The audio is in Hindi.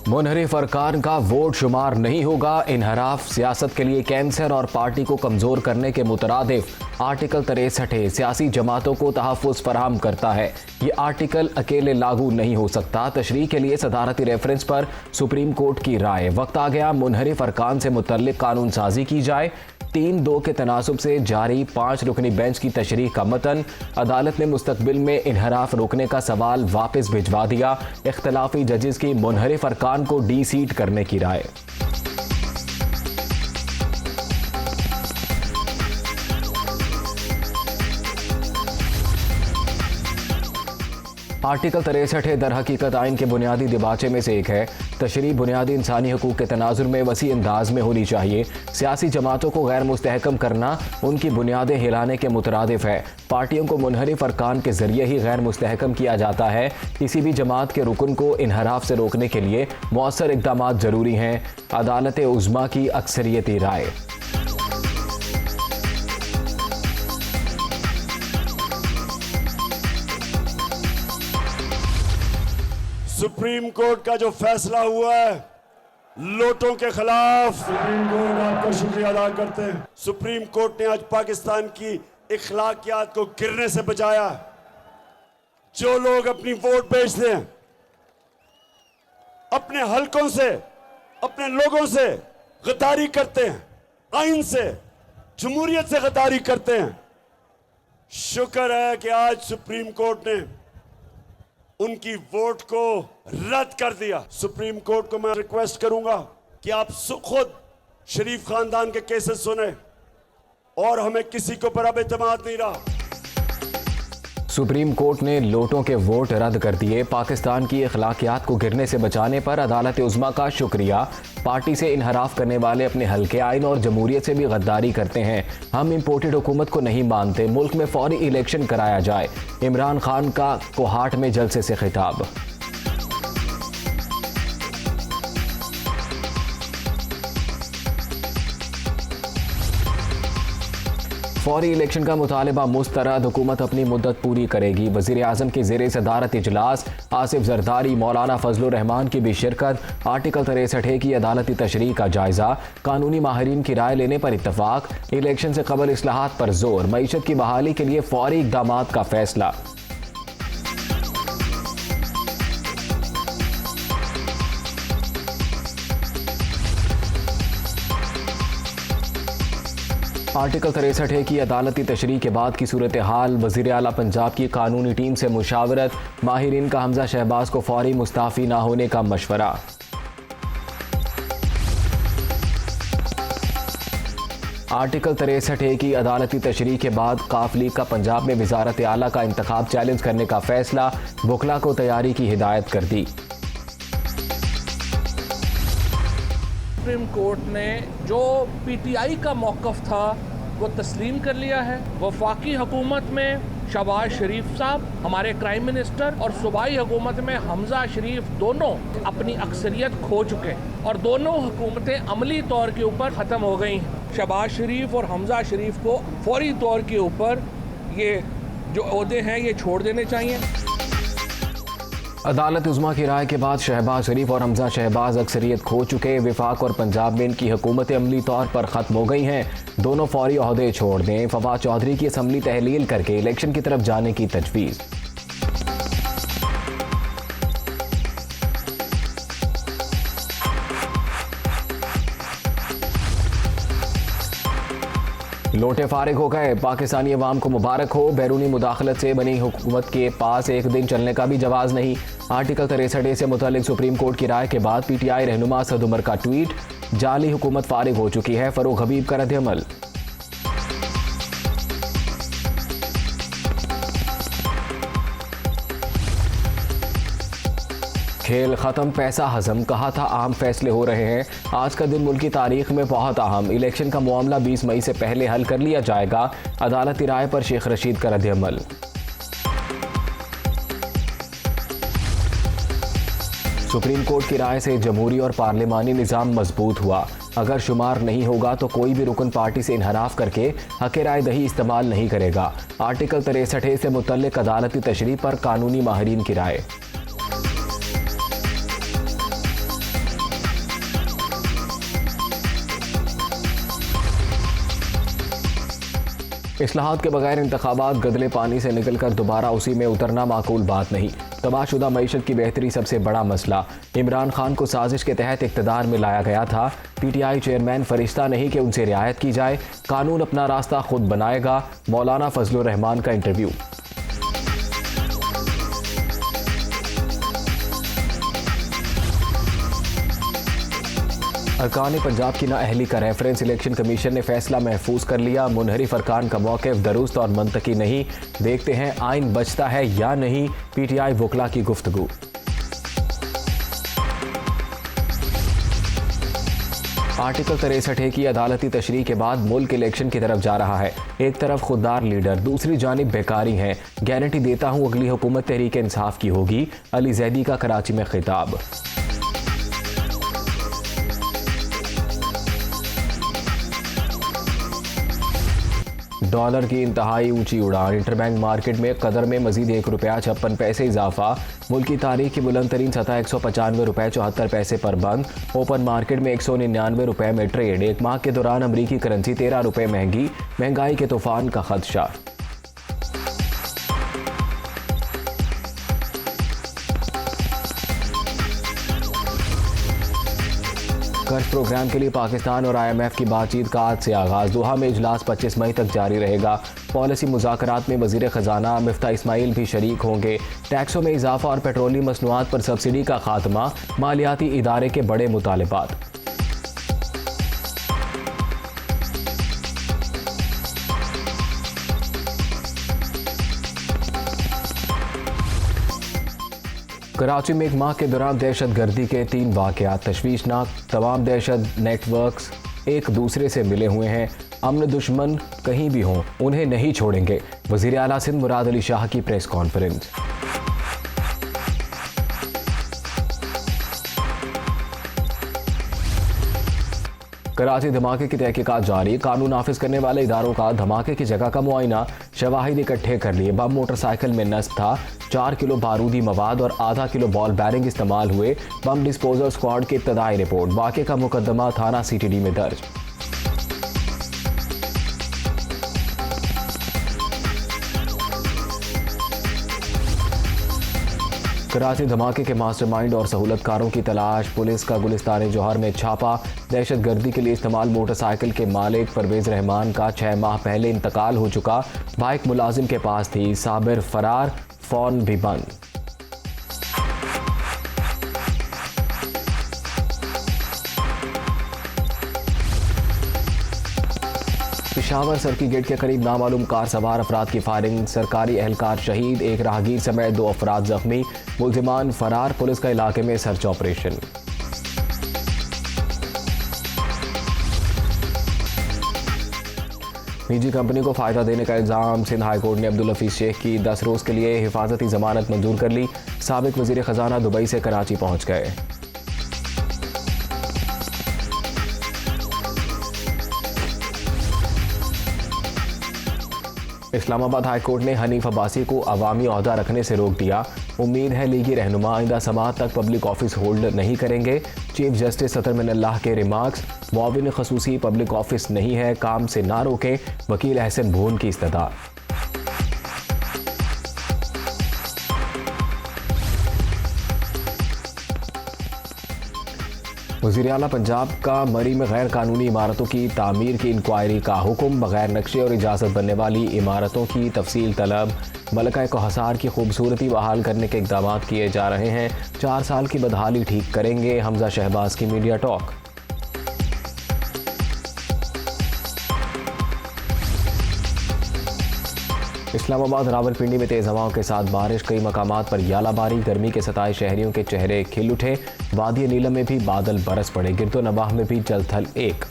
मुनहरिफ अरकान का वोट शुमार नहीं होगा। इनहराफ सियासत के लिए कैंसर और पार्टी को कमजोर करने के मुतरादिफ। आर्टिकल 63 सियासी जमातों को तहफ़्फ़ुज़ फराहम करता है। ये आर्टिकल अकेले लागू नहीं हो सकता। तशरीह के लिए सदारती रेफरेंस पर सुप्रीम कोर्ट की राय। वक्त आ गया मुनहरिफ अरकान से मुतल्लिक कानून साजी की जाए। 3-2 के तनासुब से जारी 5 रुकनी बेंच की तशरीह का मतन। अदालत ने मुस्तकबिल में इनहराफ रोकने का सवाल वापस भिजवा दिया। इख्तलाफी जजेस की मुनहरिफ अरकान को डी सीट करने की राय। आर्टिकल 63 दर हकीकत आइन के बुनियादी दिबाचे में से एक है। तशरीह बुनियादी इंसानी हकूक़ के तनाजुर में वसी अंदाज में होनी चाहिए। सियासी जमातों को गैर मुस्तहकम करना उनकी बुनियादें हिलाने के मुतरादिफ है। पार्टियों को मुनहरिफ अरकान के जरिए ही गैर मुस्तहकम किया जाता है। किसी भी जमात के रुकन को इनहराफ से रोकने के लिए मौसर इक़दाम ज़रूरी हैं। अदालत उज़्मा की अक्सरियती राय। सुप्रीम कोर्ट का जो फैसला हुआ है लोटों के खिलाफ, सुप्रीम कोर्ट आपका शुक्रिया अदा करते हैं। सुप्रीम कोर्ट ने आज पाकिस्तान की इखलाकियात को गिरने से बचाया। जो लोग अपनी वोट बेचते हैं, अपने हलकों से, अपने लोगों से गद्दारी करते हैं, आइन से, जमहूरियत से गद्दारी करते हैं, शुक्र है कि आज सुप्रीम कोर्ट ने उनकी वोट को रद्द कर दिया। सुप्रीम कोर्ट को मैं रिक्वेस्ट करूंगा कि आप खुद शरीफ खानदान के केसेस सुने और हमें किसी के ऊपर अब एतमाद नहीं रहा। सुप्रीम कोर्ट ने लोटों के वोट रद्द कर दिए। पाकिस्तान की अखलाकियात को गिरने से बचाने पर अदालत उज़्मा का शुक्रिया। पार्टी से इनहराफ करने वाले अपने हल्के आइन और जमहूरियत से भी गद्दारी करते हैं। हम इम्पोर्टेड हुकूमत को नहीं मानते। मुल्क में फौरी इलेक्शन कराया जाए। इमरान खान का कोहाट में जलसे से खिताब। फौरी इलेक्शन का मुतालबा मुस्तरद। हुकूमत अपनी मुद्दत पूरी करेगी। वज़ीर आज़म की ज़ेरे सदारत इजलास। आसिफ जरदारी, मौलाना फजलुर रहमान की भी शिरकत। आर्टिकल 63 की अदालती तशरीह का जायजा। कानूनी माहिरीन की राय लेने पर इत्तफाक। इलेक्शन से कबल इस्लाहात पर जोर। मईशत की बहाली के लिए फौरी इक़दाम का फैसला। आर्टिकल 63 की अदालती तशरीह के बाद की सूरत हाल। वज़ीर आला पंजाब की कानूनी टीम से मुशावरत। माहिरीन का हमजा शहबाज को फौरी मुस्ताफ़ी ना होने का मशवरा। आर्टिकल 63 की अदालती तशरीह के बाद काफ लीग का पंजाब में वज़ारत आला का इंतखाब चैलेंज करने का फैसला। वकला को तैयारी की हिदायत कर दी। सुप्रीम कोर्ट ने जो पीटीआई का मौक़िफ़ था वो तस्लीम कर लिया है। वफाकी हुकूमत में शहबाज शरीफ साहब हमारे क्राइम मिनिस्टर और सूबाई हुकूमत में हमजा शरीफ दोनों अपनी अक्सरियत खो चुके हैं और दोनों हुकूमतें अमली तौर के ऊपर ख़त्म हो गई हैं। शहबाज शरीफ और हमजा शरीफ को फौरी तौर के ऊपर ये जो ओहदे हैं ये छोड़ देने चाहिए। अदालत उज़्मा की राय के बाद शहबाज शरीफ और हमजा शहबाज अक्सरियत खो चुके। विफाक और पंजाब में इनकी हुकूमतें अमली तौर पर ख़त्म हो गई हैं। दोनों फौरी ओहदे छोड़ दें। फवाद चौधरी की असम्बली तहलील करके इलेक्शन की तरफ जाने की तजवीज़। लोटे फारिग हो गए। पाकिस्तानी अवाम को मुबारक हो। बैरूनी मुदाखलत से बनी हुकूमत के पास एक दिन चलने का भी जवाज़ नहीं। आर्टिकल 63 से मुतालिक सुप्रीम कोर्ट की राय के बाद पीटीआई रहनुमा सद उमर का ट्वीट। जाली हुकूमत फारिग हो चुकी है। फरूख हबीब का रद्द-ए-अमल। खेल खत्म, पैसा हजम। कहा था आम फैसले हो रहे हैं। आज का दिन मुल्क की तारीख में बहुत अहम। इलेक्शन का मामला 20 मई से पहले हल कर लिया जाएगा। अदालती राय पर शेख रशीद का रद्द-ए-अमल। सुप्रीम कोर्ट की राय से जमहूरी और पार्लिमानी निज़ाम मजबूत हुआ। अगर शुमार नहीं होगा तो कोई भी रुकन पार्टी से इनहराफ करके हक़ राय दही इस्तेमाल नहीं करेगा। आर्टिकल 63 से मुतल्लिक अदालती तशरीह पर कानूनी माहिरीन की राय। इस्लाहात के बगैर इंतखाबात गदले पानी से निकलकर दोबारा उसी में उतरना माकूल बात नहीं। तबाहशुदा मईशत की बेहतरी सबसे बड़ा मसला। इमरान खान को साजिश के तहत इक़्तिदार में लाया गया था। पीटीआई चेयरमैन फरिश्ता नहीं कि उनसे रियायत की जाए, कानून अपना रास्ता खुद बनाएगा। मौलाना फजलुर रहमान का इंटरव्यू। अरकान पंजाब की नाअहली का रेफरेंस इलेक्शन कमीशन ने फैसला महफूज कर लिया। मुनहरिफ अरकान का मौक़िफ़ दुरुस्त और मंतकी नहीं। देखते हैं आइन बचता है या नहीं। पीटीआई वकला की गुफ्तगू। आर्टिकल 63 की अदालती तशरीह के बाद मुल्क इलेक्शन की तरफ जा रहा है। एक तरफ खुददार लीडर, दूसरी जानिब बेकारी हैं। गारंटी देता हूँ अगली हुकूमत तहरीक इंसाफ की होगी। अली जैदी का कराची में खिताब। डॉलर की इंतहाई ऊंची उड़ान। इंटरबैंक मार्केट में कदर में मजीद ₹1.56 इजाफा। मुल्क की तारीख की बुलंद तरीन सतह ₹195.74 पर बंद। ओपन मार्केट में ₹199 में ट्रेड। एक माह के दौरान अमरीकी करेंसी ₹13 महंगी। महंगाई के तूफान का खदशा। कर्ज प्रोग्राम के लिए पाकिस्तान और IMF की बातचीत का आज से आगाज। दोहा में इजलास 25 मई तक जारी रहेगा। पॉलिसी मुज़ाकरात में वज़ीर ख़जाना मिफ्ता इस्माइल भी शरीक होंगे। टैक्सों में इजाफा और पेट्रोलियम मसनूआत पर सब्सिडी का खात्मा। मालियाती इदारे के बड़े मुतालबात। कराची में एक माह के दौरान दहशत गर्दी के 3 वाक़यात तशवीशनाक। तमाम दहशत नेटवर्क्स एक दूसरे से मिले हुए हैं। अमन दुश्मन कहीं भी हों उन्हें नहीं छोड़ेंगे। वज़ीर आला सिंध मुराद अली शाह की प्रेस कॉन्फ्रेंस। कराची धमाके की तहकीकात जारी। कानून नाफिज करने वाले इदारों का धमाके की जगह का मुआयना। शवाहिद इकट्ठे कर लिए। बम मोटरसाइकिल में नस्ब था। 4 किलो बारूदी मवाद और आधा किलो बॉल बैरिंग इस्तेमाल हुए। बम डिस्पोजल स्क्वाड की इब्तदाई रिपोर्ट। वाक़े का मुकदमा थाना CTD में दर्ज। कराची धमाके के मास्टरमाइंड और सहूलतकारों की तलाश। पुलिस का गुलिस्तान जौहर में छापा। दहशत गर्दी के लिए इस्तेमाल मोटरसाइकिल के मालिक परवेज रहमान का 6 माह पहले इंतकाल हो चुका। बाइक मुलाजिम के पास थी। साबिर फरार, फोन भी बंद। पेशावर सर्किट गेट के करीब नामालूम कार सवार अफराद की फायरिंग। सरकारी एहलकार शहीद, एक राहगीर समेत 2 अफराद जख्मी। मुलजिमान फरार। पुलिस का इलाके में सर्च ऑपरेशन। निजी कंपनी को फायदा देने का इल्जाम। सिंध हाई कोर्ट ने अब्दुल हफीज शेख की 10 रोज के लिए हिफाजती जमानत मंजूर कर ली। साबिक वजीर खजाना दुबई से कराची पहुंच गए। इस्लामाबाद हाई कोर्ट ने हनीफ अब्बासी को अवामी ओहदा रखने से रोक दिया। उम्मीद है लीगी रहनुमा आइंदा समाअत तक पब्लिक ऑफिस होल्ड नहीं करेंगे। चीफ जस्टिस सतर मिनल्लाह के रिमार्क्स। मुआविन खसूसी पब्लिक ऑफिस नहीं है, काम से ना रोकें। वकील अहसन भून की इस्तदा। वज़ीर आला पंजाब का मरी में गैर कानूनी इमारतों की तामीर की इंक्वायरी का हुक्म। बगैर नक्शे और इजाज़त बनने वाली इमारतों की तफसील तलब। मलका कोहसार की खूबसूरती बहाल करने के इक़दाम किए जा रहे हैं। 4 साल की बदहाली ठीक करेंगे। हमजा शहबाज की मीडिया टॉक। इस्लामाबाद रावलपिंडी में तेज़ हवाओं के साथ बारिश। कई मकामात पर यालाबारी। गर्मी के सताए शहरियों के चेहरे खिल उठे। वादी नीलम में भी बादल बरस पड़े। गिरदो नवाह में भी जलथल एक।